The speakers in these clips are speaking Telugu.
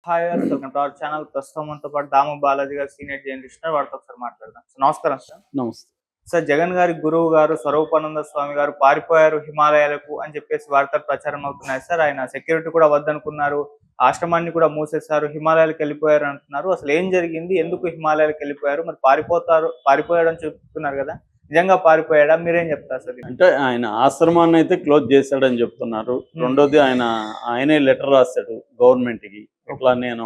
హాయ్ గారు, వెల్కమ్ టు అవర్ ఛానల్. ప్రస్తుతం మనతో పాటు దాము బాలాజీ గారు, సీనియర్ జర్నలిస్ట్, వారితో ఒకసారి మాట్లాడదాం. సో నమస్కారం సార్. నమస్తే. సార్, జగన్ గారి గురువు గారు స్వరూపానంద స్వామి గారు పారిపోయారు హిమాలయాలకు అని చెప్పేసి వార్తలు ప్రచారం అవుతున్నాయి సార్. ఆయన సెక్యూరిటీ కూడా వద్దనుకున్నారు, ఆశ్రమాన్ని కూడా మూసేశారు, హిమాలయాలకు వెళ్ళిపోయారు అంటున్నారు. అసలు ఏం జరిగింది, ఎందుకు హిమాలయాలకు వెళ్ళిపోయారు, మరి పారిపోయాడు అని చెప్తున్నారు కదా, నిజంగా పారిపోయాడా? మీరేం చెప్తారు సార్? అంటే ఆయన ఆశ్రమాన్ని అయితే క్లోజ్ చేశాడని చెప్తున్నారు. రెండోది ఆయనే లెటర్ రాశాడు గవర్నమెంట్కి, ఇట్లా నేను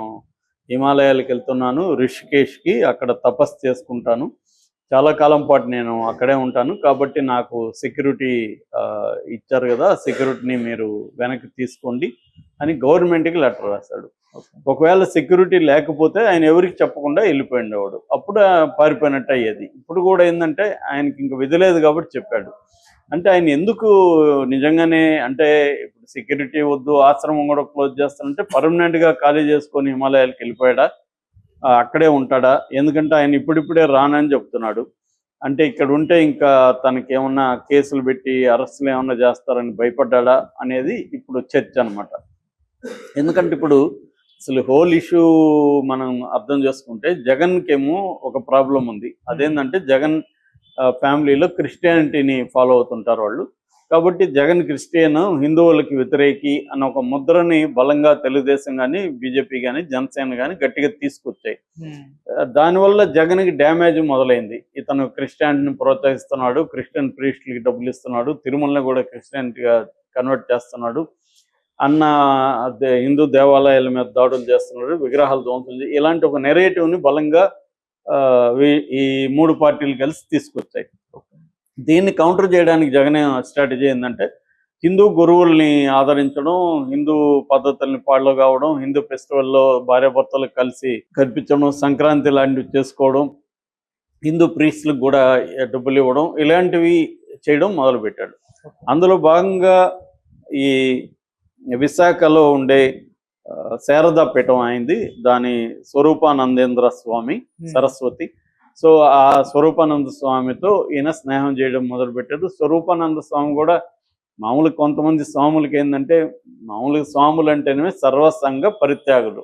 హిమాలయాలకు వెళ్తున్నాను, రిషికేష్కి, అక్కడ తపస్సు చేసుకుంటాను, చాలా కాలం పాటు నేను అక్కడే ఉంటాను, కాబట్టి నాకు సెక్యూరిటీ ఇచ్చారు కదా, సెక్యూరిటీని మీరు వెనక్కి తీసుకోండి అని గవర్నమెంట్కి లెటర్ రాశాడు. ఒకవేళ సెక్యూరిటీ లేకపోతే ఆయన ఎవరికి చెప్పకుండా వెళ్ళిపోయిండేవాడు, అప్పుడు పారిపోయినట్టు అయ్యేది. ఇప్పుడు కూడా ఏంటంటే ఆయనకి ఇంక విధి లేదు కాబట్టి చెప్పాడు. అంటే ఆయన ఎందుకు నిజంగానే అంటే ఇప్పుడు సెక్యూరిటీ వద్దు, ఆశ్రమం కూడా క్లోజ్ చేస్తానంటే పర్మనెంట్గా ఖాళీ చేసుకొని హిమాలయాలకు వెళ్ళిపోయాడా, అక్కడే ఉంటాడా? ఎందుకంటే ఆయన ఇప్పుడిప్పుడే రానని చెప్తున్నాడు. అంటే ఇక్కడ ఉంటే ఇంకా తనకి ఏమన్నా కేసులు పెట్టి అరెస్టులు ఏమన్నా చేస్తారని భయపడ్డా అనేది ఇప్పుడు చర్చ అనమాట. ఎందుకంటే ఇప్పుడు అసలు హోల్ ఇష్యూ మనం అర్థం చేసుకుంటే జగన్కేమో ఒక ప్రాబ్లం ఉంది. అదేంటంటే జగన్ ఫ్యామిలీలో క్రిస్టియానిటీని ఫాలో అవుతుంటారు వాళ్ళు. కాబట్టి జగన్ క్రిస్టియన్, హిందువులకి వ్యతిరేకి అన్న ఒక ముద్రని బలంగా తెలుగుదేశం కానీ, బీజేపీ కానీ, జనసేన కానీ గట్టిగా తీసుకొచ్చాయి. దానివల్ల జగన్కి డ్యామేజ్ మొదలైంది. ఇతను క్రిస్టియానిటీని ప్రోత్సహిస్తున్నాడు, క్రిస్టియన్ ప్రీస్టులకి డబ్బులు ఇస్తున్నాడు, తిరుమలని కూడా క్రిస్టియానిటీగా కన్వర్ట్ చేస్తున్నాడు, హిందూ దేవాలయాల మీద దాడులు చేస్తున్నాడు, విగ్రహాలు ధ్వంసం, ఇలాంటి ఒక నెరేటివ్ని బలంగా ఈ మూడు పార్టీలు కలిసి తీసుకొచ్చాయి. దీన్ని కౌంటర్ చేయడానికి జగన్ స్ట్రాటజీ ఏంటంటే హిందూ గురువుల్ని ఆదరించడం, హిందూ పద్ధతుల్ని ఫాలో కావడం, హిందూ ఫెస్టివల్లో భార్యాభర్తలు కలిసి కల్పించడం, సంక్రాంతి లాంటివి చేసుకోవడం, హిందూ ప్రీస్టులకు కూడా డబ్బులు ఇవ్వడం, ఇలాంటివి చేయడం మొదలుపెట్టాడు. అందులో భాగంగా ఈ విశాఖలో ఉండే శారదా పీఠం అయింది, దాని స్వరూపానందేంద్ర స్వామి సరస్వతి. సో ఆ స్వరూపానంద స్వామితో ఈయన స్నేహం చేయడం మొదలుపెట్టాడు. స్వరూపానంద స్వామి కూడా మామూలు కొంతమంది స్వాములకి ఏంటంటే, మామూలుగా స్వాములు అంటేనే సర్వసంగ పరిత్యాగులు,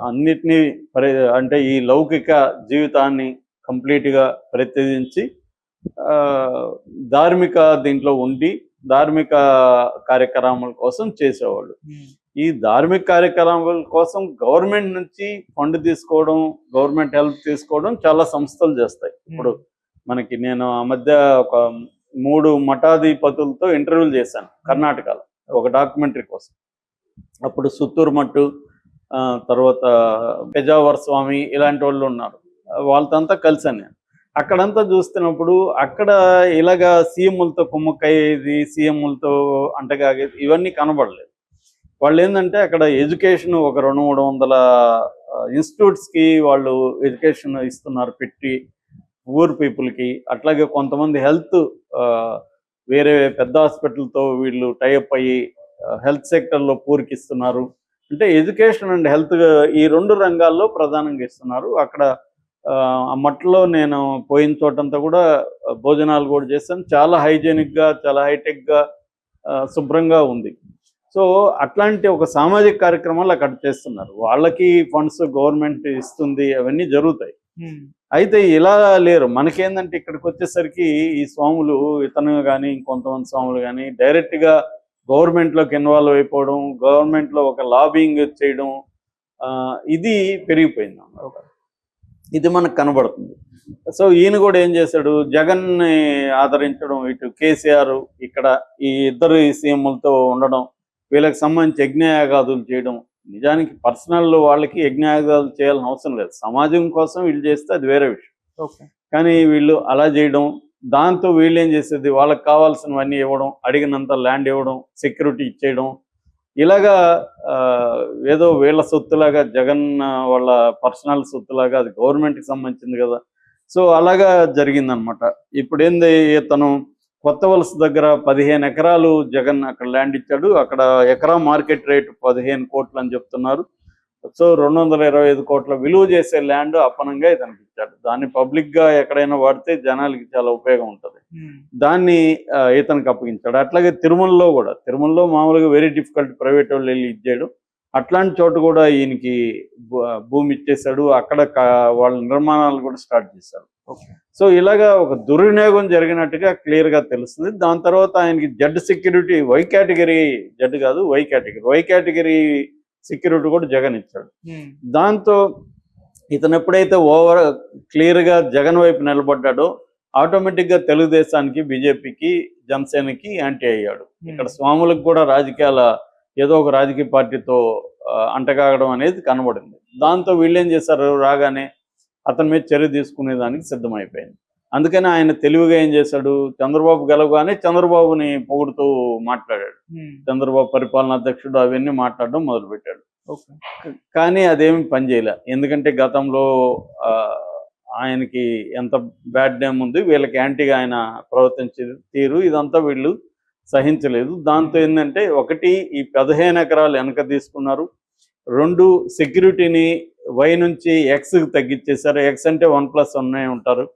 అన్నిటినీ అంటే ఈ లౌకిక జీవితాన్ని కంప్లీట్గా పరిత్యజించి ధార్మిక దీంట్లో ఉండి ధార్మిక కార్యక్రమాల కోసం చేసేవాళ్ళు. ఈ ధార్మిక కార్యక్రమాల కోసం గవర్నమెంట్ నుంచి ఫండ్ తీసుకోవడం, గవర్నమెంట్ హెల్ప్ తీసుకోవడం చాలా సంస్థలు చేస్తాయి. ఇప్పుడు మనకి నేను ఆ మధ్య ఒక 3 మఠాధిపతులతో ఇంటర్వ్యూలు చేశాను కర్ణాటకలో ఒక డాక్యుమెంటరీ కోసం. అప్పుడు సుత్తూరు మట్టు, తర్వాత పెజావర్ స్వామి, ఇలాంటి వాళ్ళు ఉన్నారు. వాళ్ళతో కలిసాను నేను. అక్కడంతా చూస్తున్నప్పుడు అక్కడ ఇలాగా సీఎంలతో కుమ్మక్కయ్యేది, సీఎంలతో అంటగాగేది, ఇవన్నీ కనబడలేదు. వాళ్ళు ఏంటంటే అక్కడ ఎడ్యుకేషన్ ఒక 200-300 ఇన్స్టిట్యూట్స్కి వాళ్ళు ఎడ్యుకేషన్ ఇస్తున్నారు పెట్టి పూర్ పీపుల్కి. అట్లాగే కొంతమంది హెల్త్ వేరే పెద్ద హాస్పిటల్తో వీళ్ళు టైఅప్ అయ్యి హెల్త్ సెక్టర్లో పూర్కి ఇస్తున్నారు. అంటే ఎడ్యుకేషన్ అండ్ హెల్త్ ఈ 2 రంగాల్లో ప్రధానంగా ఇస్తున్నారు. అక్కడ ఆ మట్లో నేను పోయిన చోటంతా కూడా భోజనాలు కూడా చేశాను. చాలా హైజీనిక్గా, చాలా హైటెక్గా, శుభ్రంగా ఉంది. సో అట్లాంటి ఒక సామాజిక కార్యక్రమాలు అక్కడ చేస్తున్నారు. వాళ్ళకి ఫండ్స్ గవర్నమెంట్ ఇస్తుంది, అవన్నీ జరుగుతాయి. అయితే ఇలా లేరు. మనకేందంటే ఇక్కడికి వచ్చేసరికి ఈ స్వాములు, ఇతను కానీ ఇంకొంతమంది స్వాములు కానీ డైరెక్ట్గా గవర్నమెంట్లోకి ఇన్వాల్వ్ అయిపోవడం, గవర్నమెంట్లో ఒక లాబింగ్ చేయడం, ఇది పెరిగిపోయింది. ఇది మనకు కనబడుతుంది. సో ఈయన కూడా ఏం చేశాడు, జగన్ని ఆదరించడం, ఇటు కేసీఆర్ ఇక్కడ ఈ ఇద్దరు సీఎంలతో ఉండడం, వీళ్ళకి సంబంధించి యజ్ఞయాగాదులు చేయడం. నిజానికి పర్సనల్ వాళ్ళకి యజ్ఞయాగాదులు చేయాల్సిన అవసరం లేదు, సమాజం కోసం వీళ్ళు చేస్తే అది వేరే విషయం. కానీ వీళ్ళు అలా చేయడం, దాంతో వీళ్ళు ఏం చేసేది, వాళ్ళకి కావాల్సినవన్నీ ఇవ్వడం, అడిగినంత ల్యాండ్ ఇవ్వడం, సెక్యూరిటీ ఇచ్చేయడం, ఇలాగా ఏదో వీళ్ళ సొత్తులాగా, జగన్ వాళ్ళ పర్సనల్ సొత్తులాగా, అది గవర్నమెంట్కి సంబంధించింది కదా. సో అలాగా జరిగిందనమాట. ఇప్పుడు ఏంది, తను కొత్త వలస దగ్గర 15 ఎకరాలు జగన్ అక్కడ ల్యాండ్ ఇచ్చాడు. అక్కడ ఎకరా మార్కెట్ రేటు 15 కోట్లు అని చెప్తున్నారు. సో 225 కోట్ల విలువ చేసే ల్యాండ్ అప్పనంగా ఇతనికి ఇచ్చాడు. దాన్ని పబ్లిక్గా ఎక్కడైనా వాడితే జనాలకి చాలా ఉపయోగం ఉంటుంది. దాన్ని ఇతనికి అప్పగించాడు. అట్లాగే తిరుమలలో కూడా, తిరుమలలో మామూలుగా వెరీ డిఫికల్ట్, ప్రైవేట్ వాళ్ళు వెళ్ళి ఇచ్చేయడం, అట్లాంటి చోట కూడా ఈయనకి భూమి ఇచ్చేశాడు. అక్కడ వాళ్ళ నిర్మాణాలు కూడా స్టార్ట్ చేశారు. సో ఇలాగా ఒక దుర్వినియోగం జరిగినట్టుగా క్లియర్ గా తెలుస్తుంది. దాని తర్వాత ఆయనకి Z security why category, Z కాదు వై కేటగిరీ సెక్యూరిటీ కూడా జగన్ ఇచ్చాడు. దాంతో ఇతను ఎప్పుడైతే క్లియర్ గా జగన్ వైపు నిలబడ్డాడో ఆటోమేటిక్ గా తెలుగుదేశానికి, బీజేపీకి, జనసేనకి యాంటీ అయ్యాడు. ఇక్కడ స్వాములకు కూడా ఏదో ఒక రాజకీయ పార్టీతో అంటగాగడం అనేది కనబడింది. దాంతో వీళ్ళేం చేశారు, రాగానే అతని మీద చర్య తీసుకునేదానికి సిద్ధమైపోయింది. అందుకని ఆయన తెలివిగా ఏం చేశాడు, చంద్రబాబు గెలవగానే చంద్రబాబుని పొగుడుతూ మాట్లాడాడు. చంద్రబాబు పరిపాలనా అధ్యక్షుడు అవన్నీ మాట్లాడడం మొదలుపెట్టాడు. కానీ అదేమి పనిచేయలే. ఎందుకంటే గతంలో ఆయనకి ఎంత బ్యాడ్ నేమ్ ఉంది, వీళ్ళకి యాంటీగా ఆయన ప్రవర్తించే తీరు ఇదంతా వీళ్ళు సహించలేదు. దాంతో ఏంటంటే, ఒకటి ఈ 15 ఎకరాలు వెనక తీసుకున్నారు, 2 సెక్యూరిటీని వై నుంచి ఎక్స్కి తగ్గించేశారు. ఎక్స్ అంటే 1+1 ఉంటారు.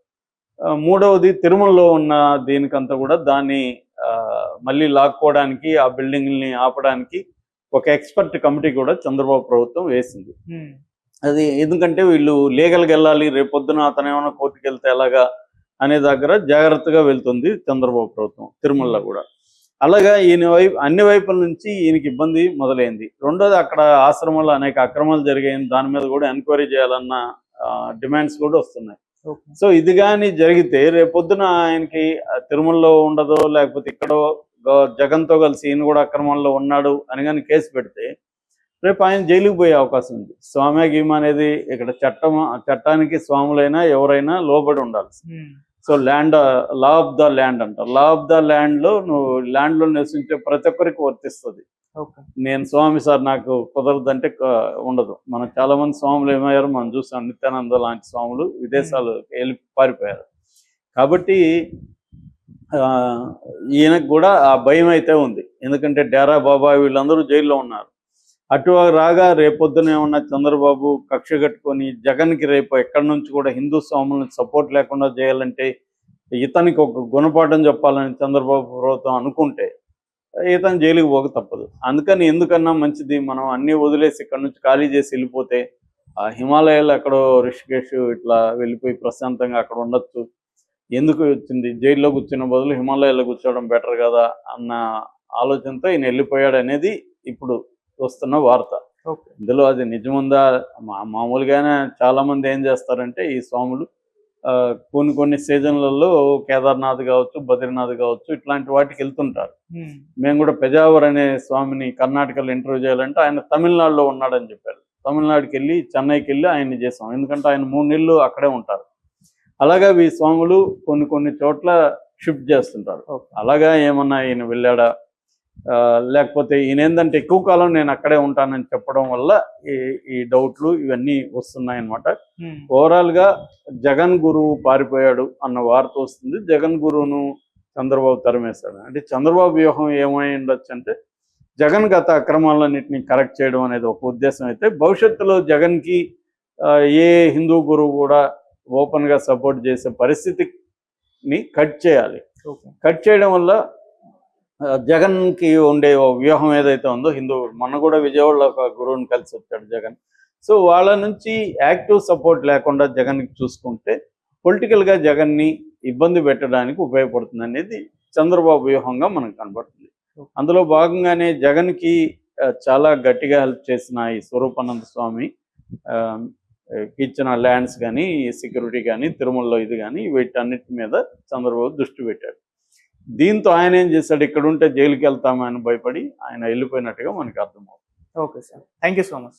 మూడవది తిరుమలలో ఉన్న దీనికంతా కూడా దాన్ని మళ్ళీ లాక్కోవడానికి, ఆ బిల్డింగ్ని ఆపడానికి ఒక ఎక్స్పర్ట్ కమిటీ కూడా చంద్రబాబు ప్రభుత్వం వేసింది. అది ఎందుకంటే వీళ్ళు లీగల్గా వెళ్ళాలి, రేపొద్దున అతను ఏమైనా కోర్టుకు వెళ్తే ఎలాగా అనే దగ్గర జాగ్రత్తగా వెళ్తుంది చంద్రబాబు ప్రభుత్వం తిరుమలలో కూడా. అలాగా అన్ని వైపుల నుంచి ఈయనకి ఇబ్బంది మొదలైంది. రెండోది, అక్కడ ఆశ్రమంలో అనేక అక్రమాలు జరిగాయని దాని మీద కూడా ఎంక్వైరీ చేయాలన్న డిమాండ్స్ కూడా వస్తున్నాయి. సో ఇది కానీ జరిగితే రేపొద్దున ఆయనకి తిరుమలలో ఉండదో, లేకపోతే ఇక్కడో జగన్తో కలిసి ఈయన కూడా అక్రమంలో ఉన్నాడు అని కానీ కేసు పెడితే రేపు ఆయన జైలుకి పోయే అవకాశం ఉంది. స్వామ్య గీమ అనేది ఇక్కడ చట్టానికి స్వాములైనా ఎవరైనా లోబడి ఉండాలి. So law of the land అంటారు. లా ఆఫ్ ద ల్యాండ్లో నువ్వు ల్యాండ్లో నివసించే ప్రతి ఒక్కరికి వర్తిస్తుంది. నేను స్వామి సార్ నాకు కుదరదంటే ఉండదు. మనం చాలా మంది స్వాములు ఏమయ్యారు మనం చూసాం. నిత్యానంద లాంటి స్వాములు విదేశాలు వెళ్ళి పారిపోయారు. కాబట్టి ఈయనకు కూడా ఆ భయం అయితే ఉంది. ఎందుకంటే డేరా బాబా వీళ్ళందరూ జైల్లో ఉన్నారు. అటు రాగా రేపొద్దున ఏమన్నా చంద్రబాబు కక్ష కట్టుకొని జగన్కి రేపు ఎక్కడి నుంచి కూడా హిందూ స్వాములను సపోర్ట్ లేకుండా చేయాలంటే, ఇతనికి ఒక గుణపాఠం చెప్పాలని చంద్రబాబు ప్రభుత్వం అనుకుంటే ఇతను జైలుకి పోక తప్పదు. అందుకని ఎందుకన్నా మంచిది మనం అన్నీ వదిలేసి ఇక్కడ నుంచి ఖాళీ చేసి వెళ్ళిపోతే, ఆ హిమాలయాలు ఎక్కడో రిషికేష్ ఇట్లా వెళ్ళిపోయి ప్రశాంతంగా అక్కడ ఉండొచ్చు. ఎందుకు వచ్చింది జైల్లో కూర్చున్న బదులు హిమాలయాల్లో కూర్చోవడం బెటర్ కదా అన్న ఆలోచనతో ఈయన వెళ్ళిపోయాడు అనేది ఇప్పుడు వస్తున్న వార్త. ఇందులో అది నిజముందా? మామూలుగానే చాలా మంది ఏం చేస్తారంటే, ఈ స్వాములు కొన్ని సీజన్లలో కేదార్నాథ్ కావచ్చు, బద్రీనాథ్ కావచ్చు, ఇట్లాంటి వాటికి వెళ్తుంటారు. మేము కూడా పెజావర్ అనే స్వామిని కర్ణాటకలో ఇంటర్వ్యూ చేయాలంటే ఆయన తమిళనాడులో ఉన్నాడని చెప్పారు. తమిళనాడుకి వెళ్ళి చెన్నైకి వెళ్ళి ఆయన్ని చేసాం. ఎందుకంటే ఆయన 3 నెలలు అక్కడే ఉంటారు. అలాగా ఈ స్వాములు కొన్ని చోట్ల షిఫ్ట్ చేస్తుంటారు. అలాగా ఏమన్నా ఈయన వెళ్ళాడా, లేకపోతే ఈయన ఏంటంటే ఎక్కువ కాలం నేను అక్కడే ఉంటానని చెప్పడం వల్ల ఈ డౌట్లు ఇవన్నీ వస్తున్నాయన్నమాట. ఓవరాల్గా జగన్ గురువు పారిపోయాడు అన్న వార్త వస్తుంది. జగన్ గురువును చంద్రబాబు తరిమేశాడు. అంటే చంద్రబాబు వ్యూహం ఏమై ఉండొచ్చు అంటే, జగన్ గత అక్రమాలన్నింటినీ కరెక్ట్ చేయడం అనేది ఒక ఉద్దేశం అయితే, భవిష్యత్తులో జగన్కి ఏ హిందూ గురువు కూడా ఓపెన్గా సపోర్ట్ చేసే పరిస్థితిని కట్ చేయాలి. కట్ చేయడం వల్ల జగన్కి ఉండే వ్యూహం ఏదైతే ఉందో, హిందూ మొన్న కూడా విజయవాడలో ఒక గురువుని కలిసి వచ్చాడు జగన్. సో వాళ్ళ నుంచి యాక్టివ్ సపోర్ట్ లేకుండా జగన్కి చూసుకుంటే పొలిటికల్గా జగన్ని ఇబ్బంది పెట్టడానికి ఉపయోగపడుతుంది అనేది చంద్రబాబు వ్యూహంగా మనకు కనబడుతుంది. అందులో భాగంగానే జగన్కి చాలా గట్టిగా హెల్ప్ చేసిన ఈ స్వరూపానంద స్వామి ఇచ్చిన ల్యాండ్స్ కానీ, సెక్యూరిటీ కానీ, తిరుమలలో ఇది కానీ, వీటన్నిటి మీద చంద్రబాబు దృష్టి పెట్టాడు. దీంతో ఆయన ఏం చేశాడు, ఇక్కడ ఉంటే జైలుకి వెళ్తామని భయపడి ఆయన వెళ్ళిపోయినట్టుగా మనకి అర్థమవుతుంది. Okay sir, thank you so much.